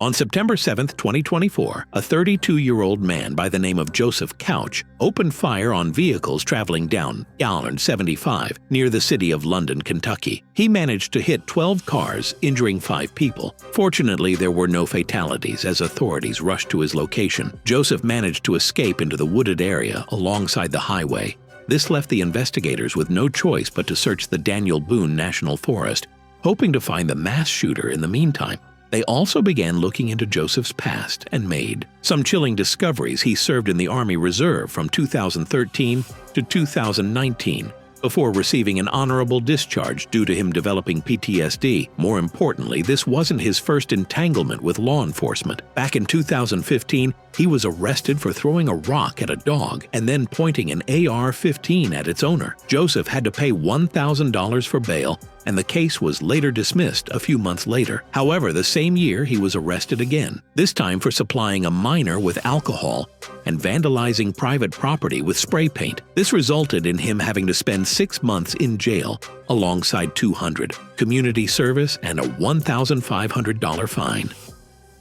On September 7, 2024, a 32-year-old man by the name of Joseph Couch opened fire on vehicles traveling down Gallant 75 near the city of London, Kentucky. He managed to hit 12 cars, injuring 5 people. Fortunately, there were no fatalities as authorities rushed to his location. Joseph managed to escape into the wooded area alongside the highway. This left the investigators with no choice but to search the Daniel Boone National Forest, hoping to find the mass shooter in the meantime. They also began looking into Joseph's past and made some chilling discoveries. He served in the Army Reserve from 2013 to 2019 before receiving an honorable discharge due to him developing PTSD. More importantly, this wasn't his first entanglement with law enforcement. Back in 2015, he was arrested for throwing a rock at a dog and then pointing an AR-15 at its owner. Joseph had to pay $1,000 for bail, and the case was later dismissed a few months later. However, the same year he was arrested again, this time for supplying a minor with alcohol and vandalizing private property with spray paint. This resulted in him having to spend 6 months in jail alongside 200 community service and a $1,500 fine.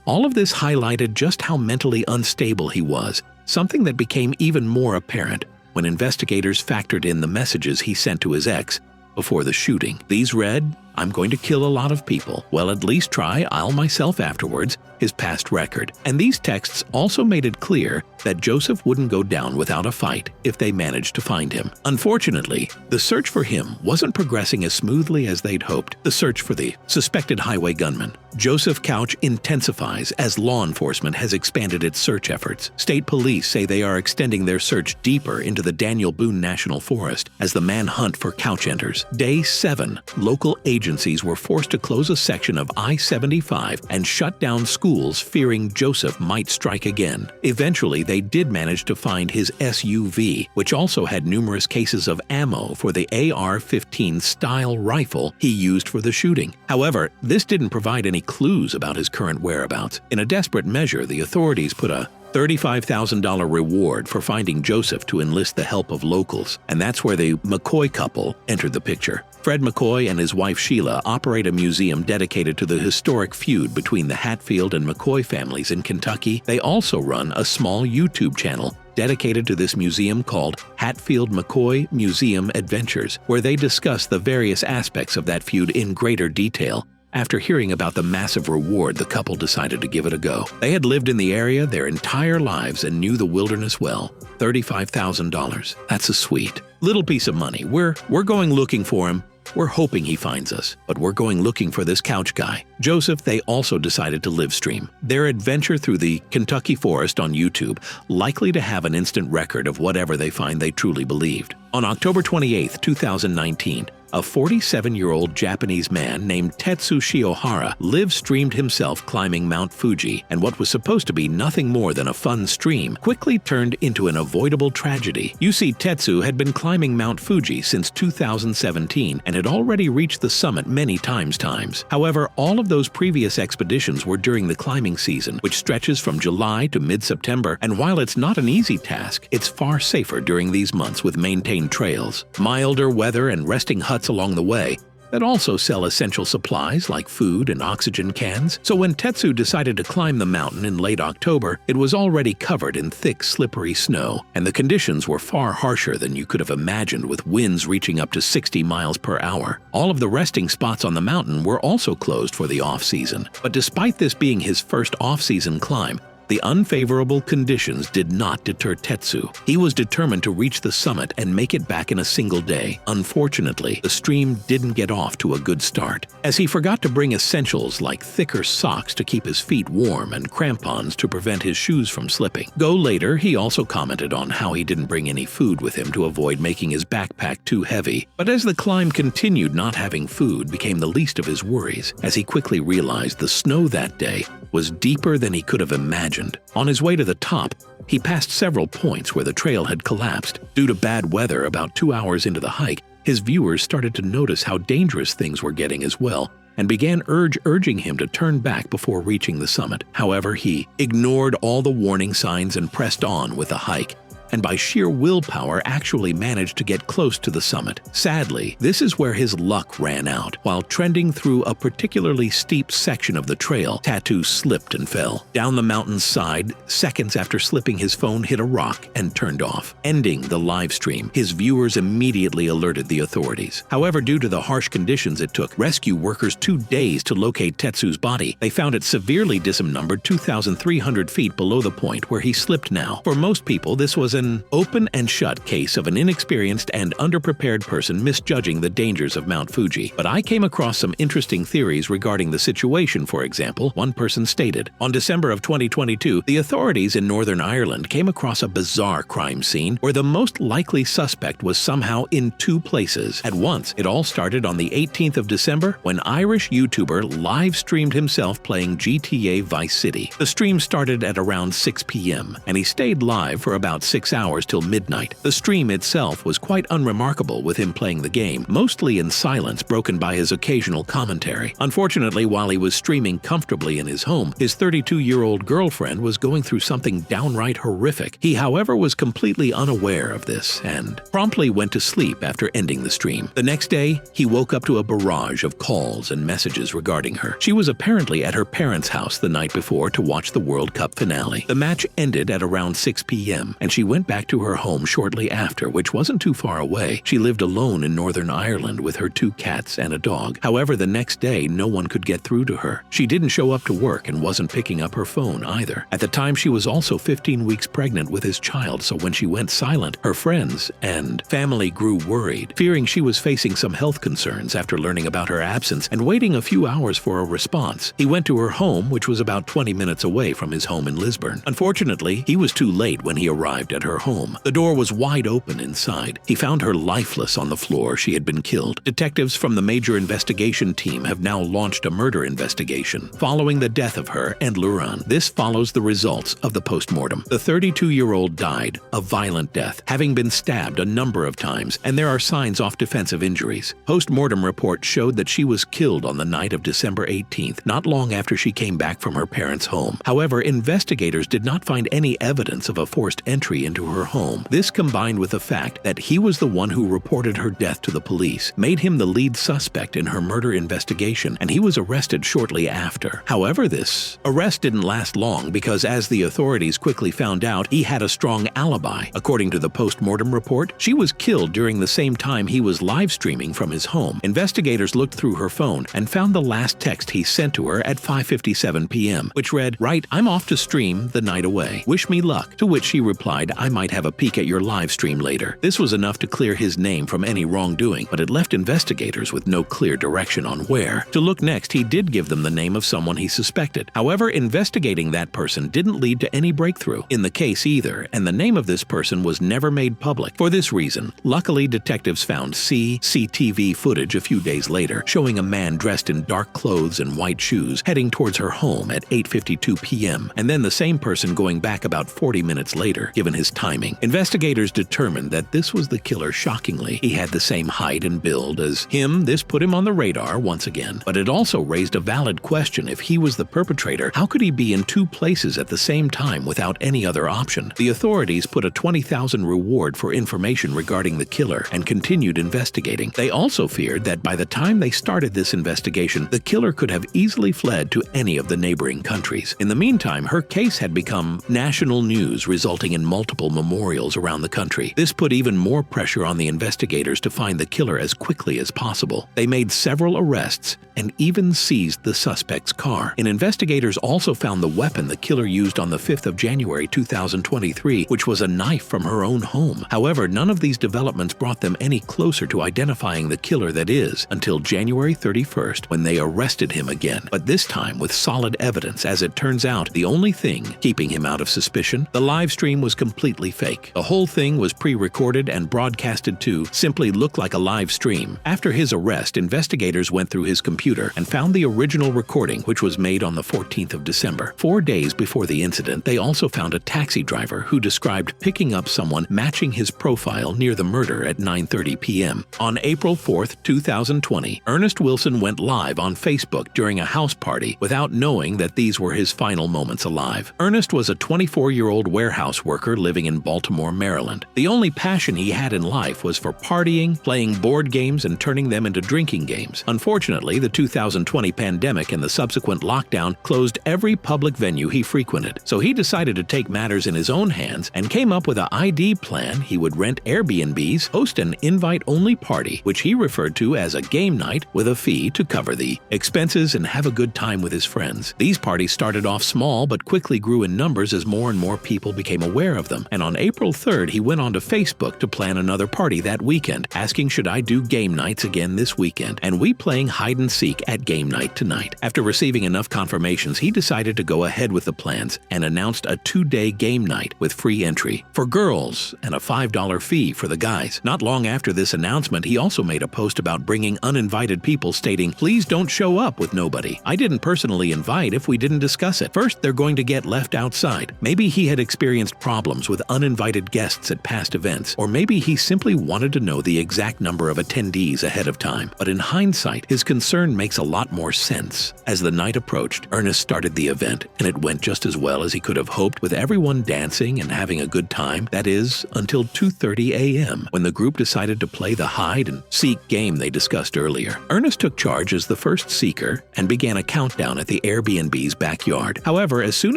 All of this highlighted just how mentally unstable he was, something that became even more apparent when investigators factored in the messages he sent to his ex before the shooting. These read, "I'm going to kill a lot of people. Well, at least try, I'll myself afterwards," his past record. And these texts also made it clear that Joseph wouldn't go down without a fight if they managed to find him. Unfortunately, the search for him wasn't progressing as smoothly as they'd hoped. The search for the suspected highway gunman, Joseph Couch, intensifies as law enforcement has expanded its search efforts. State police say they are extending their search deeper into the Daniel Boone National Forest as the manhunt for Couch enters Day 7. Local agencies were forced to close a section of I-75 and shut down schools, fearing Joseph might strike again. Eventually, they did manage to find his SUV, which also had numerous cases of ammo for the AR-15 style rifle he used for the shooting. However, this didn't provide any clues about his current whereabouts. In a desperate measure, the authorities put a $35,000 reward for finding Joseph to enlist the help of locals, and that's where the McCoy couple entered the picture. Fred McCoy and his wife Sheila operate a museum dedicated to the historic feud between the Hatfield and McCoy families in Kentucky. They also run a small YouTube channel dedicated to this museum called Hatfield McCoy Museum Adventures, where they discuss the various aspects of that feud in greater detail. After hearing about the massive reward, the couple decided to give it a go. They had lived in the area their entire lives and knew the wilderness well. $35,000. That's a sweet little piece of money. We're going looking for him. We're hoping he finds us, but we're going looking for this Couch guy. Joseph, they also decided to live stream their adventure through the Kentucky forest on YouTube, likely to have an instant record of whatever they find they truly believed. On October 28, 2019, a 47-year-old Japanese man named Tetsu Shiohara live-streamed himself climbing Mount Fuji, and what was supposed to be nothing more than a fun stream quickly turned into an avoidable tragedy. You see, Tetsu had been climbing Mount Fuji since 2017 and had already reached the summit many times. However, all of those previous expeditions were during the climbing season, which stretches from July to mid-September, and while it's not an easy task, it's far safer during these months with maintained trails, milder weather, and resting huts along the way that also sell essential supplies like food and oxygen cans. So when Tetsu decided to climb the mountain in late October, it was already covered in thick, slippery snow, and the conditions were far harsher than you could have imagined, with winds reaching up to 60 miles per hour. All of the resting spots on the mountain were also closed for the off-season. But despite this being his first off-season climb, the unfavorable conditions did not deter Tetsu. He was determined to reach the summit and make it back in a single day. Unfortunately, the stream didn't get off to a good start, as he forgot to bring essentials like thicker socks to keep his feet warm and crampons to prevent his shoes from slipping. Later, he also commented on how he didn't bring any food with him to avoid making his backpack too heavy. But as the climb continued, not having food became the least of his worries, as he quickly realized the snow that day was deeper than he could have imagined. On his way to the top, he passed several points where the trail had collapsed. Due to bad weather about 2 hours into the hike, his viewers started to notice how dangerous things were getting as well, and began urging him to turn back before reaching the summit. However, he ignored all the warning signs and pressed on with the hike. and by sheer willpower actually managed to get close to the summit. Sadly, this is where his luck ran out. While trending through a particularly steep section of the trail, Tatu slipped and fell. Down the mountain's side, seconds after slipping, his phone hit a rock and turned off, ending the live stream. His viewers immediately alerted the authorities. However, due to the harsh conditions, it took rescue workers 2 days to locate Tetsu's body. They found it severely dismembered 2,300 feet below the point where he slipped now. For most people, this was an open and shut case of an inexperienced and underprepared person misjudging the dangers of Mount Fuji. But I came across some interesting theories regarding the situation. For example, one person stated, "On December of 2022, the authorities in Northern Ireland came across a bizarre crime scene where the most likely suspect was somehow in 2 places at once. It all started on the 18th of December when Irish YouTuber live-streamed himself playing GTA Vice City. The stream started at around 6 p.m. and he stayed live for about 6 hours till midnight. The stream itself was quite unremarkable, with him playing the game, mostly in silence, broken by his occasional commentary. Unfortunately, while he was streaming comfortably in his home, his 32-year-old girlfriend was going through something downright horrific. He, however, was completely unaware of this and promptly went to sleep after ending the stream. The next day, he woke up to a barrage of calls and messages regarding her. She was apparently at her parents' house the night before to watch the World Cup finale. The match ended at around 6 p.m. and she went back to her home shortly after, which wasn't too far away. She lived alone in Northern Ireland with her 2 cats and a dog. However, the next day, no one could get through to her. She didn't show up to work and wasn't picking up her phone either. At the time, she was also 15 weeks pregnant with his child, so when she went silent, her friends and family grew worried, fearing she was facing some health concerns after learning about her absence and waiting a few hours for a response. He went to her home, which was about 20 minutes away from his home in Lisburn. Unfortunately, he was too late when he arrived at her home. The door was wide open inside. He found her lifeless on the floor. She had been killed. Detectives from the major investigation team have now launched a murder investigation following the death of her and Luran. This follows the results of the postmortem. The 32-year-old died a violent death, having been stabbed a number of times, and there are signs of defensive injuries. Postmortem reports showed that she was killed on the night of December 18th, not long after she came back from her parents' home. However, investigators did not find any evidence of a forced entry into her home. This, combined with the fact that he was the one who reported her death to the police, made him the lead suspect in her murder investigation, and he was arrested shortly after. However, this arrest didn't last long because, as the authorities quickly found out, he had a strong alibi. According to the postmortem report, she was killed during the same time he was live streaming from his home. Investigators looked through her phone and found the last text he sent to her at 5:57 p.m., which read, "Right, I'm off to stream the night away. Wish me luck," to which she replied, "I might have a peek at your live stream later." This was enough to clear his name from any wrongdoing, but it left investigators with no clear direction on where to look next. He did give them the name of someone he suspected. However, investigating that person didn't lead to any breakthrough in the case either, and the name of this person was never made public. For this reason, luckily, detectives found CCTV footage a few days later showing a man dressed in dark clothes and white shoes heading towards her home at 8:52 p.m., and then the same person going back about 40 minutes later, given his timing. Investigators determined that this was the killer. Shockingly, he had the same height and build as him. This put him on the radar once again, but it also raised a valid question. If he was the perpetrator, how could he be in 2 places at the same time without any other option? The authorities put a $20,000 reward for information regarding the killer and continued investigating. They also feared that by the time they started this investigation, the killer could have easily fled to any of the neighboring countries. In the meantime, her case had become national news, resulting in multiple memorials around the country. This put even more pressure on the investigators to find the killer as quickly as possible. They made several arrests and even seized the suspect's car. And investigators also found the weapon the killer used on the 5th of January 2023, which was a knife from her own home. However, none of these developments brought them any closer to identifying the killer, that is, until January 31st, when they arrested him again. But this time with solid evidence. As it turns out, the only thing keeping him out of suspicion, the live stream was completely fake. The whole thing was pre-recorded and broadcasted to simply look like a live stream. After his arrest, investigators went through his computer and found the original recording, which was made on the 14th of December. 4 days before the incident, they also found a taxi driver who described picking up someone matching his profile near the murder at 9:30 p.m. On April 4th, 2020, Ernest Wilson went live on Facebook during a house party without knowing that these were his final moments alive. Ernest was a 24-year-old warehouse worker living living in Baltimore, Maryland. The only passion he had in life was for partying, playing board games, and turning them into drinking games. Unfortunately, the 2020 pandemic and the subsequent lockdown closed every public venue he frequented, so he decided to take matters in his own hands and came up with an ID plan. He would rent Airbnbs, host an invite-only party, which he referred to as a game night, with a fee to cover the expenses, and have a good time with his friends. These parties started off small but quickly grew in numbers as more and more people became aware of them, and on April 3rd he went onto Facebook to plan another party that weekend, asking, "Should I do game nights again this weekend? And we playing hide and seek at game night tonight?" After receiving enough confirmations, he decided to go ahead with the plans and announced a 2-day game night with free entry for girls and a $5 fee for the guys. Not long after this announcement, he also made a post about bringing uninvited people, stating, "Please don't show up with nobody. I didn't personally invite if we didn't discuss it. First, they're going to get left outside." Maybe he had experienced problems with uninvited guests at past events, or maybe he simply wanted to know the exact number of attendees ahead of time. But in hindsight, his concern makes a lot more sense. As the night approached, Ernest started the event, and it went just as well as he could have hoped, with everyone dancing and having a good time. That is, until 2:30 a.m., when the group decided to play the hide and seek game they discussed earlier. Ernest took charge as the first seeker and began a countdown at the Airbnb's backyard. However, as soon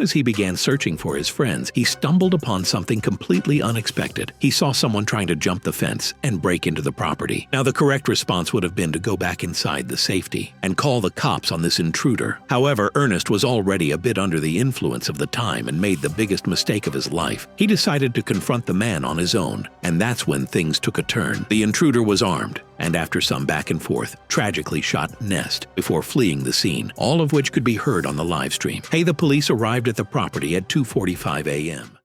as he began searching for his friends, he stumbled upon something completely unexpected. He saw someone trying to jump the fence and break into the property. Now, the correct response would have been to go back inside the safety and call the cops on this intruder. However, Ernest was already a bit under the influence of the time and made the biggest mistake of his life. He decided to confront the man on his own, and that's when things took a turn. The intruder was armed, and after some back and forth, tragically shot Nest before fleeing the scene, all of which could be heard on the live stream. The police arrived at the property at 2:45 a.m.